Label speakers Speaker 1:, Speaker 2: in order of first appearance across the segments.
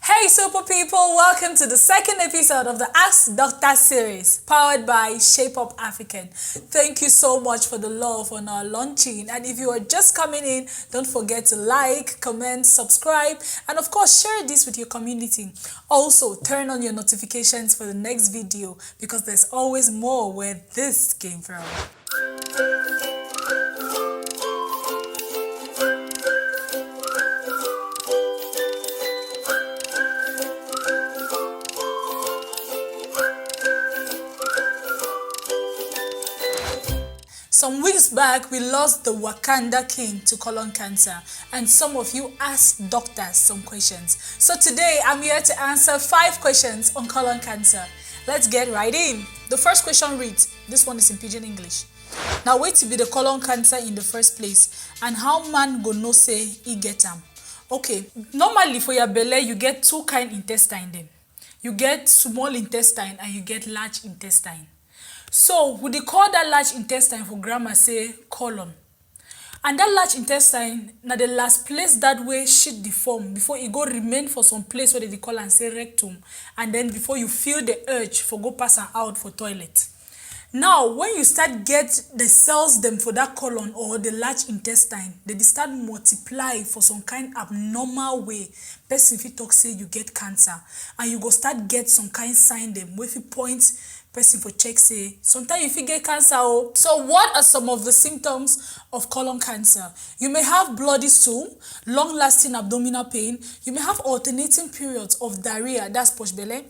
Speaker 1: Hey super people, welcome to the second episode of the Ask Doctor series powered by Shape Up African. Thank you so much for the love on our launching, and if you are just coming in, don't forget to like, comment, subscribe, and of course share this with your community. Also turn on your notifications for the next video because there's always more where this came from. Some weeks back, we lost the Wakanda king to colon cancer, and some of you asked doctors some questions. So today, I'm here to answer 5 questions on colon cancer. Let's get right in. The first question reads, this one is in Pidgin English. Now, wait to be the colon cancer in the first place, and how man go know say he get am? Okay, normally for your belly, you get 2 kind intestine then. You get small intestine and you get large intestine. So we dey call that large intestine for grammar say colon. And that large intestine na the last place that way shit dey form before e go remain for some place where they dey call am say rectum, and then before you feel the urge for go pass am out for toilet. Now when you start get the cells them for that colon or the large intestine, they dey start multiply for some kind abnormal way. Person fit talk say you get cancer, and you go start get some kind sign them wey fit point person for check say sometimes you fit get cancer. So what are some of the symptoms of colon cancer? You may have bloody stool, long-lasting abdominal pain. You may have alternating periods of diarrhea, that's push belly,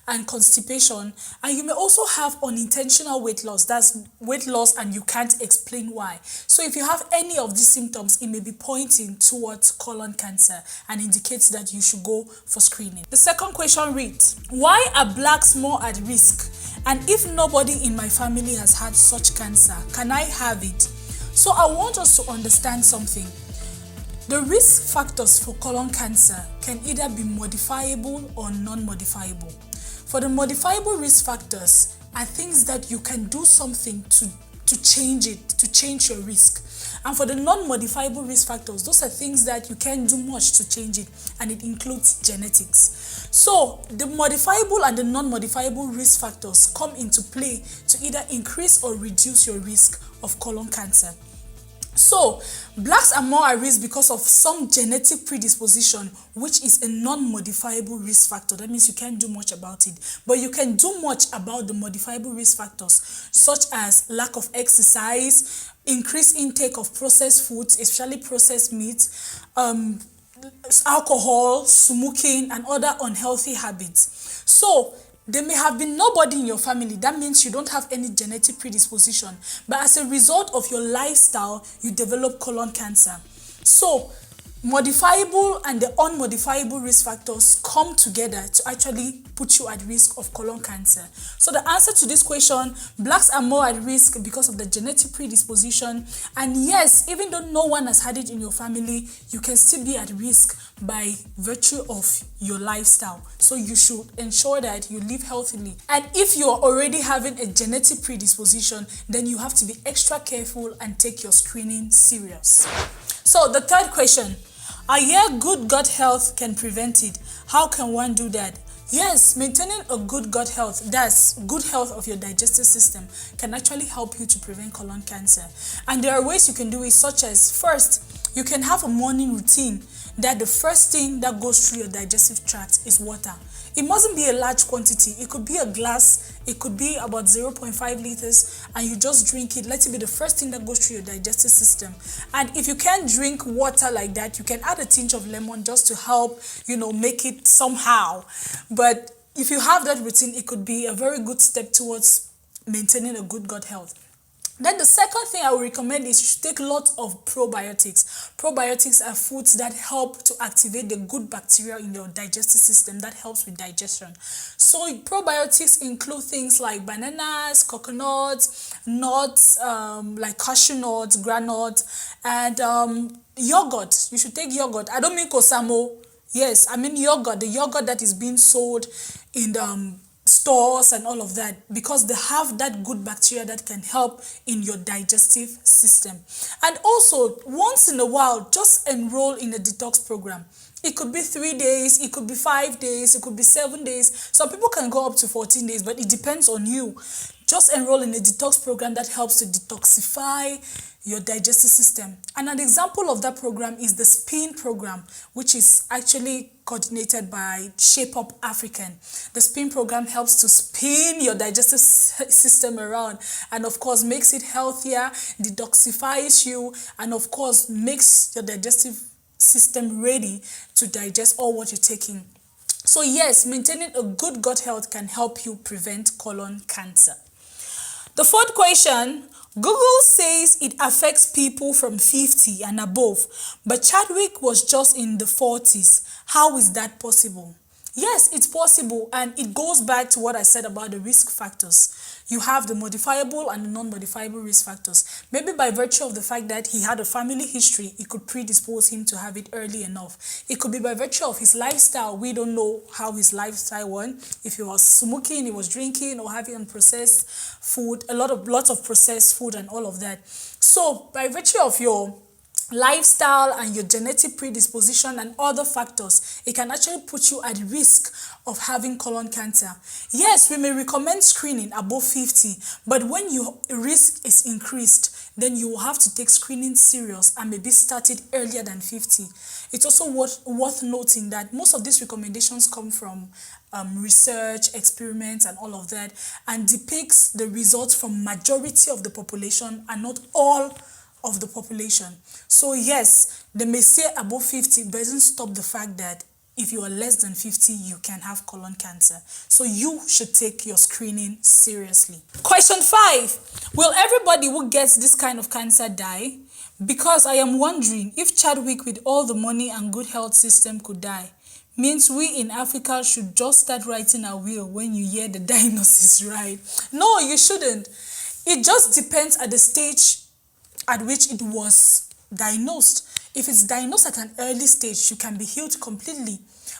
Speaker 1: and constipation, and you may also have unintentional weight loss, that's weight loss and you can't explain why. So if you have any of these symptoms, it may be pointing towards colon cancer and indicates that you should go for screening. The second question reads, why are blacks more at risk? And if nobody in my family has had such cancer, can I have it? So I want us to understand something. The risk factors for colon cancer can either be modifiable or non-modifiable. For the modifiable risk factors are things that you can do something to change it, to change your risk. And for the non-modifiable risk factors, those are things that you can't do much to change it, and it includes genetics. So the modifiable and the non-modifiable risk factors come into play to either increase or reduce your risk of colon cancer. So, blacks are more at risk because of some genetic predisposition, which is a non-modifiable risk factor. That means you can't do much about it. But you can do much about the modifiable risk factors, such as lack of exercise, increased intake of processed foods, especially processed meats, alcohol, smoking, and other unhealthy habits. So, there may have been nobody in your family. That means you don't have any genetic predisposition. But as a result of your lifestyle, you develop colon cancer. So, modifiable and the unmodifiable risk factors come together to actually put you at risk of colon cancer. So the answer to this question, blacks are more at risk because of the genetic predisposition. And yes, even though no one has had it in your family, you can still be at risk by virtue of your lifestyle. So you should ensure that you live healthily. And if you are already having a genetic predisposition, then you have to be extra careful and take your screening serious. So the third question, I hear good gut health can prevent it. How can one do that? Yes, maintaining a good gut health, that's good health of your digestive system, can actually help you to prevent colon cancer. And there are ways you can do it, such as, first, you can have a morning routine that the first thing that goes through your digestive tract is water. It mustn't be a large quantity. It could be a glass, it could be about 0.5 liters, and you just drink it. Let it be the first thing that goes through your digestive system. And if you can't drink water like that, you can add a tinge of lemon just to help, make it somehow. But if you have that routine, it could be a very good step towards maintaining a good gut health. Then the second thing I would recommend is you should take lots of probiotics. Probiotics are foods that help to activate the good bacteria in your digestive system that helps with digestion. So probiotics include things like bananas, coconuts, nuts, like cashew nuts, granules, and yogurt. You should take yogurt. I don't mean Kosamo. Yes, I mean yogurt. The yogurt that is being sold in the stores and all of that, because they have that good bacteria that can help in your digestive system. And also, once in a while, just enroll in a detox program. It could be 3 days, it could be 5 days, it could be 7 days. Some people can go up to 14 days, but it depends on you. Just enroll in a detox program that helps to detoxify your digestive system. And an example of that program is the SPIN program, which is actually coordinated by Shape Up African. The SPIN program helps to spin your digestive system around, and of course makes it healthier, detoxifies you, and of course makes your digestive system ready to digest all what you're taking. So yes, maintaining a good gut health can help you prevent colon cancer. The fourth question, Google says it affects people from 50 and above, but Chadwick was just in the 40s. How is that possible? Yes, it's possible, and it goes back to what I said about the risk factors. You have the modifiable and the non-modifiable risk factors. Maybe by virtue of the fact that he had a family history, it could predispose him to have it early enough. It could be by virtue of his lifestyle. We don't know how his lifestyle went. If he was smoking, he was drinking, or having unprocessed food, lots of processed food and all of that. So by virtue of your lifestyle and your genetic predisposition and other factors, it can actually put you at risk of having colon cancer. Yes, we may recommend screening above 50, but when your risk is increased, then you will have to take screening serious and maybe start it earlier than 50. It's also worth noting that most of these recommendations come from research, experiments, and all of that, and depicts the results from majority of the population and not all of the population. So yes, they may say above 50, but it doesn't stop the fact that if you are less than 50, you can have colon cancer. So you should take your screening seriously. Question 5. Will everybody who gets this kind of cancer die? Because I am wondering if Chadwick with all the money and good health system could die. Means we in Africa should just start writing a will when you hear the diagnosis, right? No, you shouldn't. It just depends at the stage at which it was diagnosed. If it's diagnosed at an early stage, you can be healed completely.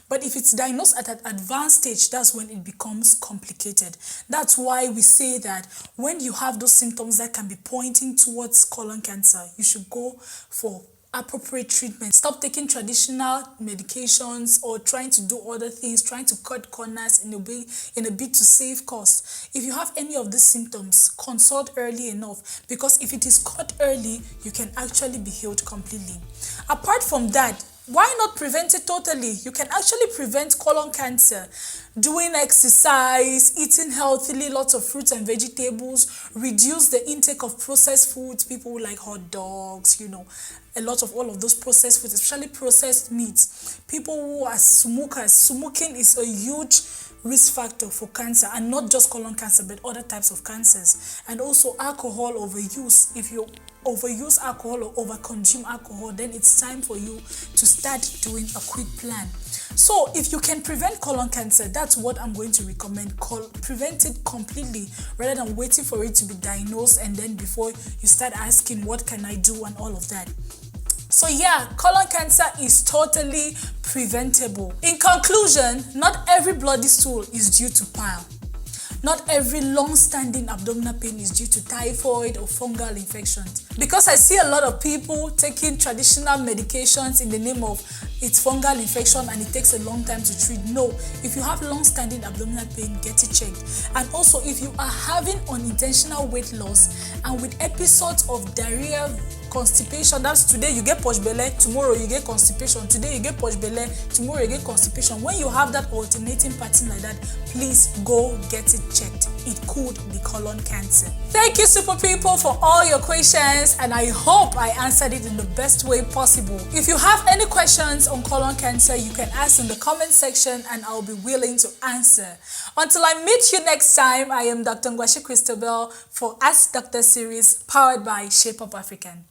Speaker 1: But if it's diagnosed at an advanced stage, that's when it becomes complicated. That's why we say that when you have those symptoms that can be pointing towards colon cancer, you should go for appropriate treatment. Stop taking traditional medications or trying to do other things, trying to cut corners in a bit to save costs. If you have any of these symptoms, consult early enough, because if it is caught early, you can actually be healed completely. Apart from that, why not prevent it totally? You can actually prevent colon cancer doing exercise, eating healthily, lots of fruits and vegetables, reduce the intake of processed foods. People like hot dogs, a lot of all of those processed foods, especially processed meats. People who are smokers, smoking is a huge risk factor for cancer, and not just colon cancer, but other types of cancers. And also alcohol overuse. If you overuse alcohol or overconsume alcohol, then it's time for you to start doing a quick plan. So if you can prevent colon cancer, that's what I'm going to recommend. Prevent it completely, rather than waiting for it to be diagnosed and then before you start asking what can I do and all of that. So yeah, colon cancer is totally preventable. In conclusion, not every bloody stool is due to bile. Not every long-standing abdominal pain is due to typhoid or fungal infections. Because I see a lot of people taking traditional medications in the name of it's fungal infection and it takes a long time to treat. No, if you have long-standing abdominal pain, get it checked. And also, if you are having unintentional weight loss and with episodes of diarrhea, constipation, that's today you get posh belle, tomorrow you get constipation, today you get posh belle, tomorrow you get constipation. When you have that alternating pattern like that, please go get it checked. It could be colon cancer. Thank you, super people, for all your questions, and I hope I answered it in the best way possible. If you have any questions on colon cancer, you can ask in the comment section and I'll be willing to answer. Until I meet you next time, I am Dr. Ngwashi Christabel for Ask Doctor series powered by Shape Up African.